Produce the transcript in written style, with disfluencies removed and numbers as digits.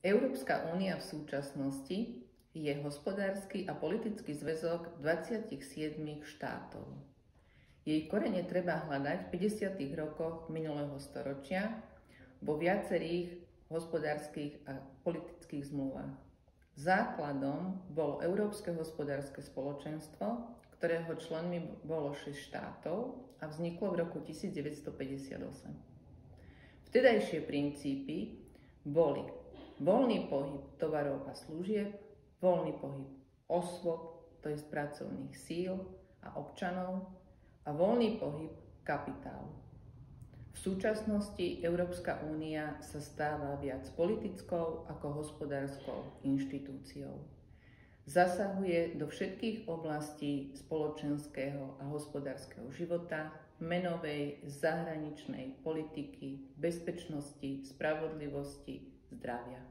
Európska únia v súčasnosti je hospodársky a politický zväzok 27 štátov. Jej korene treba hľadať v 50. rokoch minulého storočia vo viacerých hospodárskych a politických zmluvách. Základom bolo Európske hospodárske spoločenstvo, ktorého členmi bolo 6 štátov a vzniklo v roku 1958. Vtedajšie princípy boli voľný pohyb tovarov a služieb, voľný pohyb osôb, to je pracovných síl a občanov, a voľný pohyb kapitálu. V súčasnosti Európska únia sa stáva viac politickou ako hospodárskou inštitúciou. Zasahuje do všetkých oblastí spoločenského a hospodárskeho života, menovej, zahraničnej politiky, bezpečnosti, spravodlivosti, zdravia.